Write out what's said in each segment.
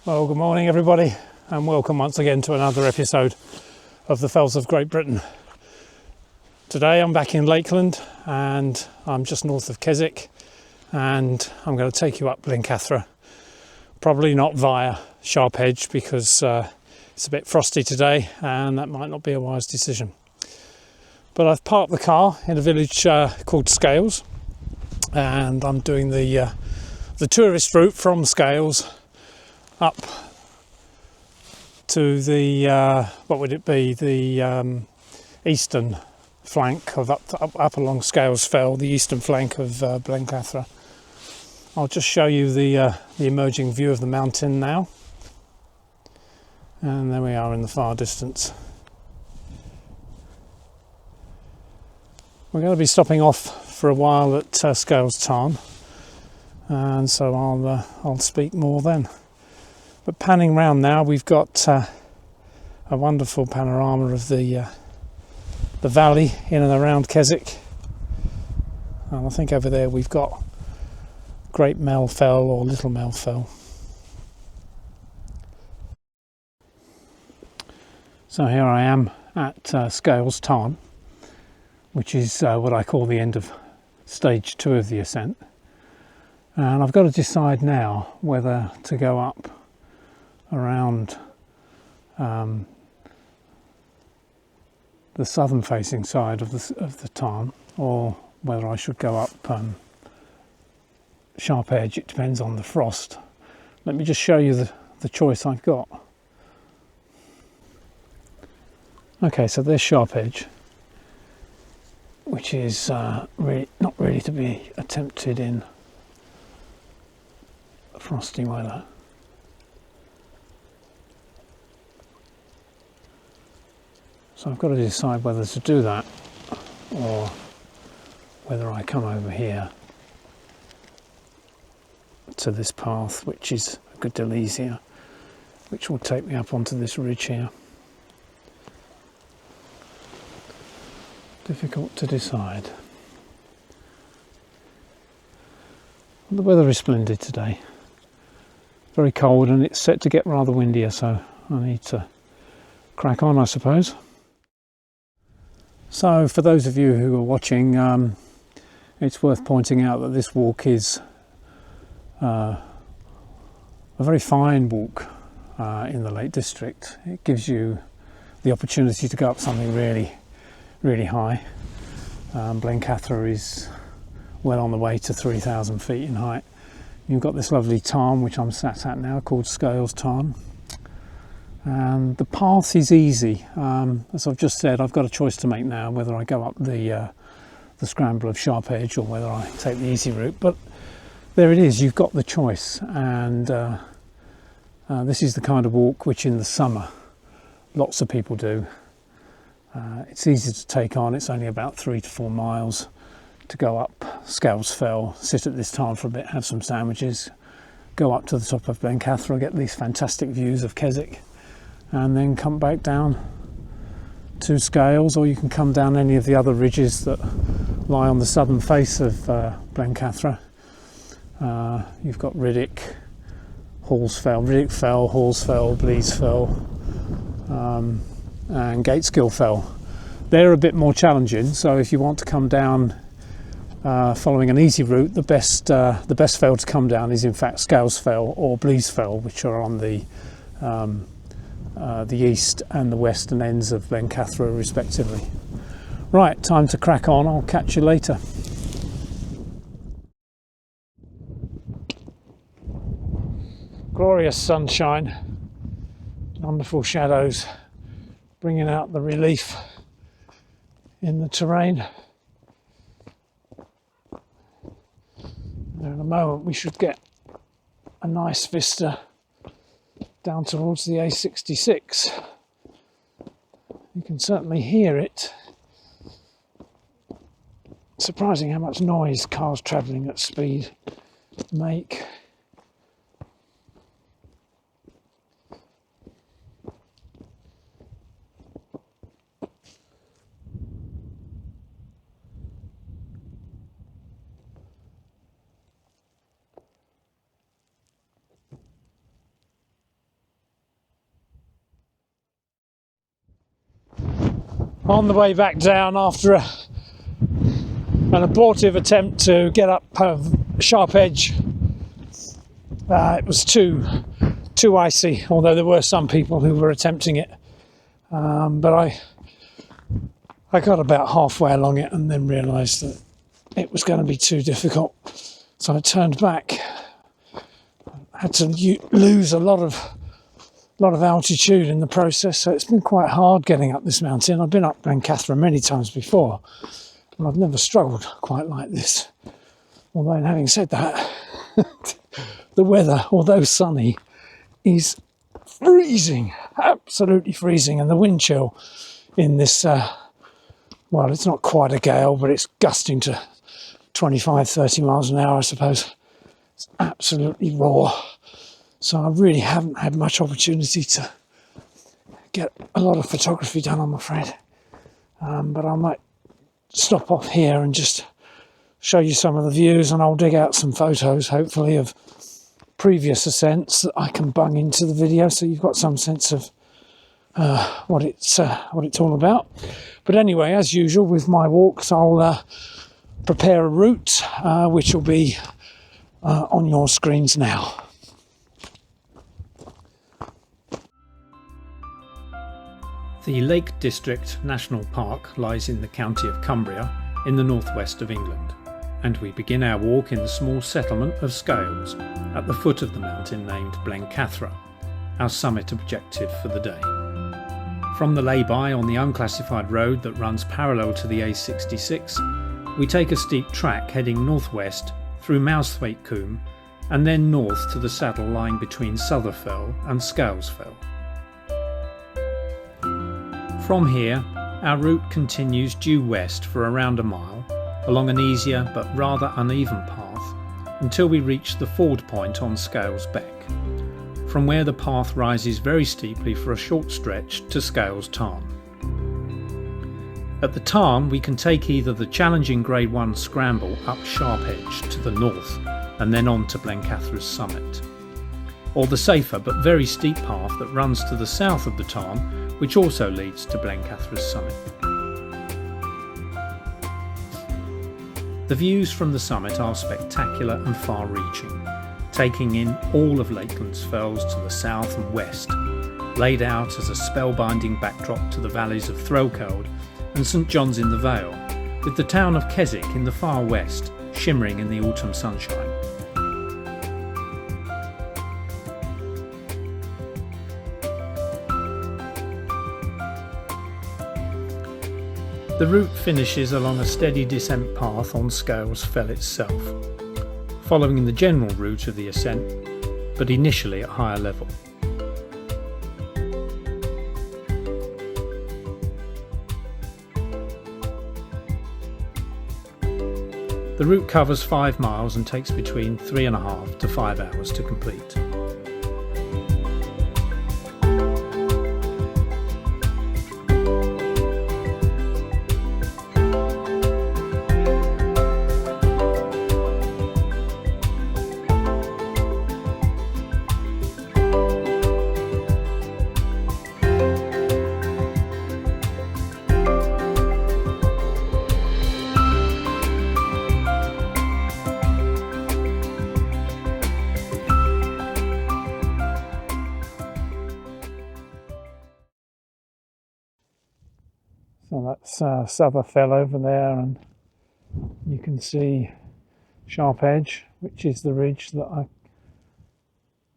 Well, good morning everybody, and welcome once again to another episode of the Fells of Great Britain. Today I'm back in Lakeland and I'm just north of KESWICK, and I'm going to take you up Blencathra. Probably not via Sharpe Edge because it's a bit frosty today and that might not be a wise decision. But I've parked the car in a village called Scales, and I'm doing the tourist route from Scales up to the what would it be, the eastern flank of up along Scales Fell, the eastern flank of Blencathra. I'll just show you the emerging view of the mountain now, and there we are in the far distance. We're going to be stopping off for a while at Scales Tarn, and so I'll speak more then. But panning round now, we've got a wonderful panorama of the valley in and around KESWICK, and I think over there we've got Great Mel Fell or Little Mel Fell. So here I am at Scales Tarn, which is what I call the end of stage 2 of the ascent, and I've got to decide now whether to go up around the southern facing side of the tarn, or whether I should go up Sharpe Edge. It depends on the frost. Let me just show you the choice I've got. Okay, so there's Sharpe Edge, which is not really to be attempted in frosty weather. So I've got to decide whether to do that or whether I come over here to this path, which is a good deal easier, which will take me up onto this ridge here. Difficult to decide. The weather is splendid today. Very cold, and it's set to get rather windier, so I need to crack on, I suppose. So for those of you who are watching, it's worth pointing out that this walk is a very fine walk in the Lake District. It gives you the opportunity to go up something really, really high. Blencathra is well on the way to 3,000 feet in height. You've got this lovely tarn, which I'm sat at now, called Scales Tarn. And the path is easy. As I've just said, I've got a choice to make now, whether I go up the scramble of Sharpe Edge or whether I take the easy route. But there it is, you've got the choice. And this is the kind of walk which in the summer lots of people do. It's easy to take on. It's only about 3 to 4 miles to go up Scales Fell, sit at this tarn for a bit, have some sandwiches, go up to the top of Blencathra, get these fantastic views of KESWICK, and then come back down to Scales, or you can come down any of the other ridges that lie on the southern face of Blencathra. You've got Riddick, Riddick Fell, Halls Fell, Blees Fell, and Gateskill Fell. They're a bit more challenging, so if you want to come down following an easy route, the best fell to come down is in fact Scales Fell or Blees Fell, which are on the east and the western ends of Blencathra respectively. Right, time to crack on. I'll catch you later. Glorious sunshine, wonderful shadows, bringing out the relief in the terrain. And in a moment we should get a nice vista down towards the A66. You can certainly hear it. Surprising how much noise cars travelling at speed make. on the way back down after an abortive attempt to get up Sharpe Edge. It was too icy, although there were some people who were attempting it. But I got about halfway along it and then realised that it was going to be too difficult. So I turned back. I had to lose a lot of altitude in the process, so it's been quite hard getting up this mountain. I've been up Blencathra many times before, and I've never struggled quite like this. Although, having said that, the weather, although sunny, is freezing, absolutely freezing, and the wind chill in this, well, it's not quite a gale, but it's gusting to 25, 30 miles an hour, I suppose. It's absolutely raw. So I really haven't had much opportunity to get a lot of photography done, I'm afraid. But I might stop off here and just show you some of the views, and I'll dig out some photos, hopefully, of previous ascents that I can bung into the video, so you've got some sense of what it's all about. But anyway, as usual with my walks, I'll prepare a route which will be on your screens now. The Lake District National Park lies in the county of Cumbria in the northwest of England, and we begin our walk in the small settlement of Scales at the foot of the mountain named Blencathra, our summit objective for the day. From the lay-by on the unclassified road that runs parallel to the A66, we take a steep track heading northwest through Mouthwaite Coombe and then north to the saddle lying between Sutherfell and Scalesfell. From here, our route continues due west for around a mile, along an easier but rather uneven path, until we reach the ford point on Scales Beck, from where the path rises very steeply for a short stretch to Scales Tarn. At the Tarn, we can take either the challenging Grade 1 scramble up Sharpe Edge to the north and then on to Blencathra Summit, or the safer but very steep path that runs to the south of the Tarn, which also leads to Blencathra Summit. The views from the summit are spectacular and far-reaching, taking in all of Lakeland's fells to the south and west, laid out as a spellbinding backdrop to the valleys of Threlkeld and St John's in the Vale, with the town of KESWICK in the far west shimmering in the autumn sunshine. The route finishes along a steady descent path on Scales Fell itself, following the general route of the ascent, but initially at higher level. The route covers 5 miles and takes between 3.5 to 5 hours to complete. So that's Sutherfell over there, and you can see Sharpe Edge, which is the ridge that I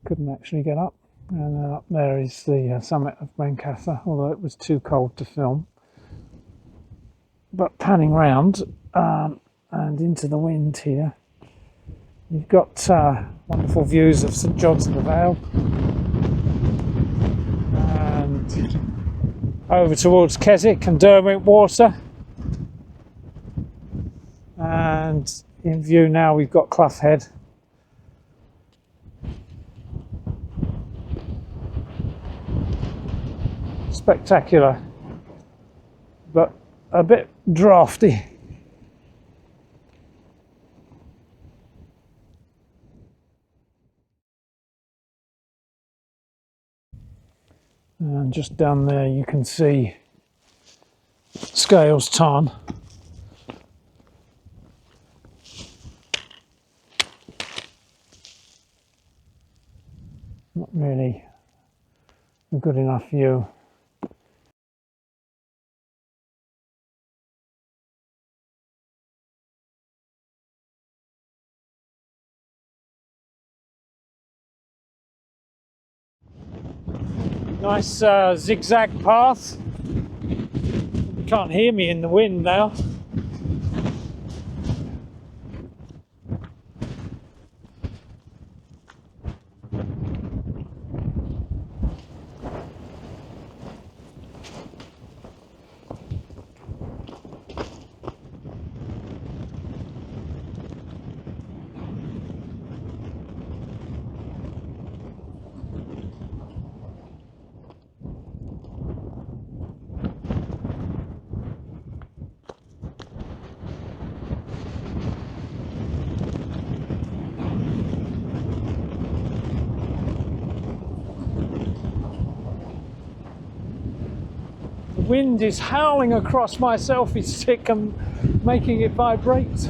couldn't actually get up. And then up there is the summit of Blencathra, although it was too cold to film. But panning round and into the wind here, you've got wonderful views of St John's in the Vale, and over towards KESWICK and Derwentwater, and in view now we've got Clough Head. Spectacular, but a bit drafty. And just down there you can see Scales Tarn. Not really a good enough view. Nice zigzag path. You can't hear me in the wind now. The wind is howling across my selfie stick and making it vibrate.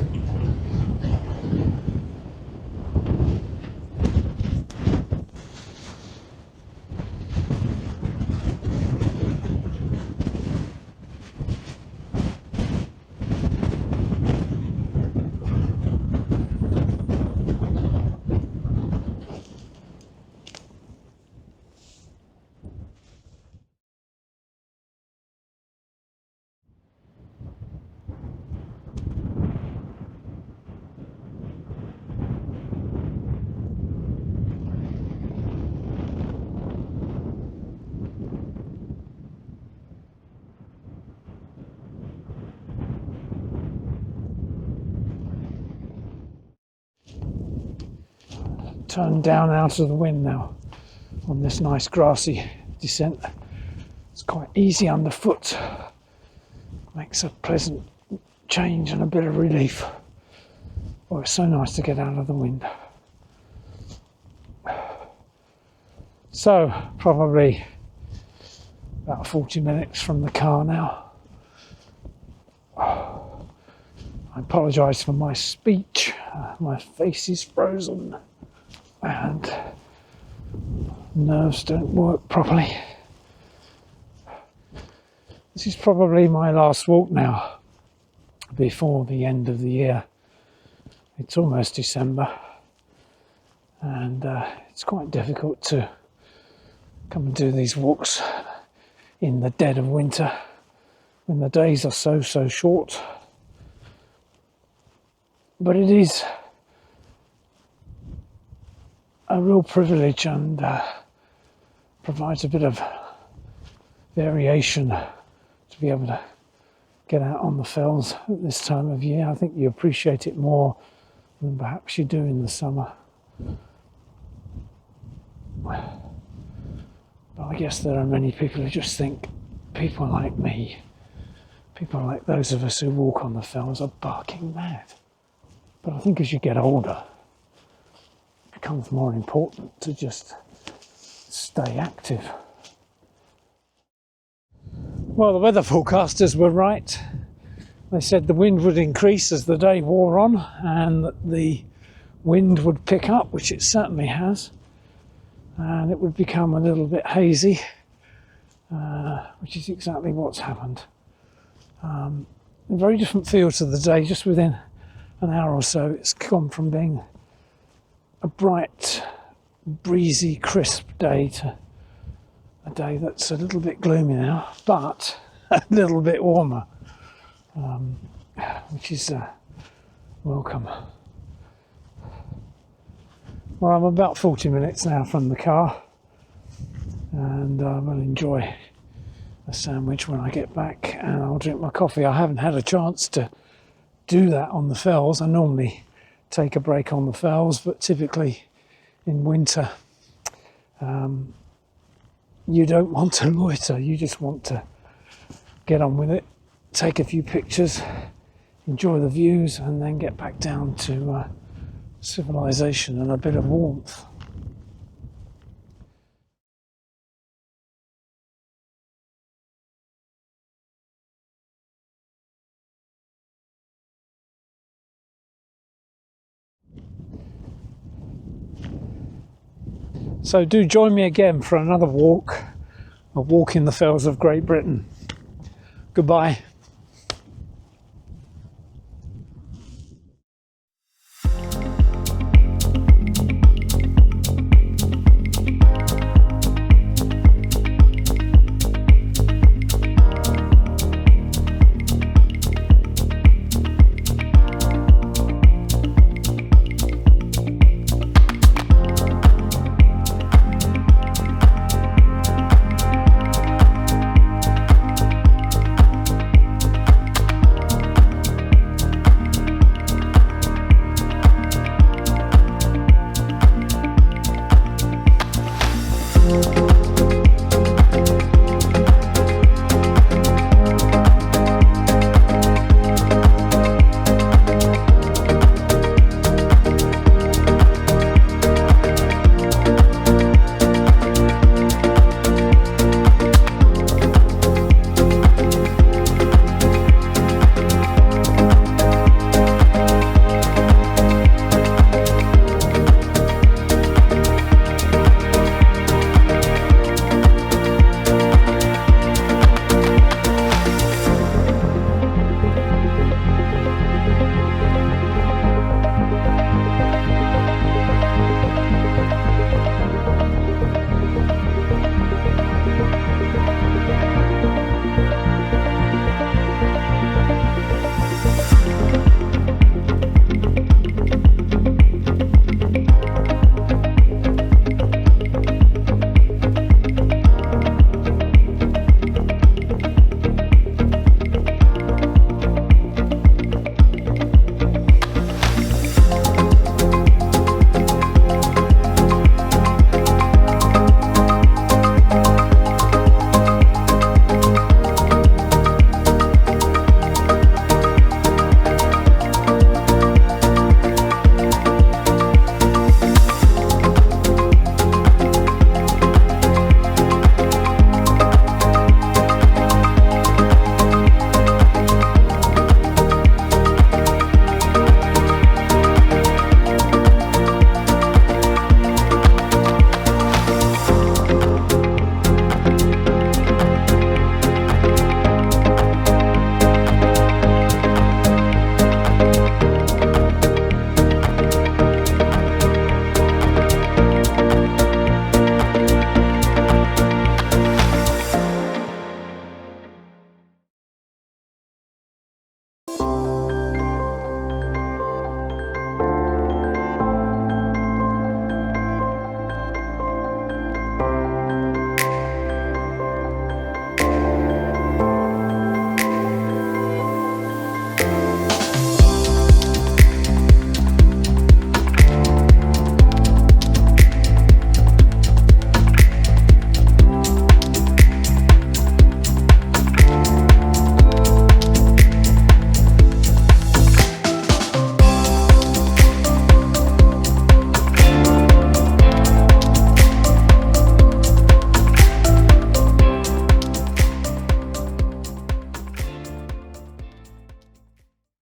Turn down out of the wind now on this nice grassy descent. It's quite easy underfoot. Makes a pleasant change and a bit of relief. Oh, it's so nice to get out of the wind. So, probably about 40 minutes from the car now. I apologise for my speech. My face is frozen and nerves don't work properly. This is probably my last walk now before the end of the year. It's almost December and it's quite difficult to come and do these walks in the dead of winter when the days are so short. But it is a real privilege and provides a bit of variation to be able to get out on the fells at this time of year. I think you appreciate it more than perhaps you do in the summer. But I guess there are many people who just think people like me, people like those of us who walk on the fells, are barking mad. But I think as you get older, it becomes more important to just stay active. Well, the weather forecasters were right. They said the wind would increase as the day wore on and that the wind would pick up, which it certainly has, and it would become a little bit hazy, which is exactly what's happened. A very different feel to the day. Just within an hour or so, it's gone from being a bright, breezy, crisp day to a day that's a little bit gloomy now, but a little bit warmer, which is welcome. Well, I'm about 40 minutes now from the car, and I will enjoy a sandwich when I get back, and I'll drink my coffee. I haven't had a chance to do that on the fells. I normally take a break on the fells, but typically in winter you don't want to loiter, you just want to get on with it, take a few pictures, enjoy the views, and then get back down to civilization and a bit of warmth. So do join me again for another walk, a walk in the fells of Great Britain. Goodbye.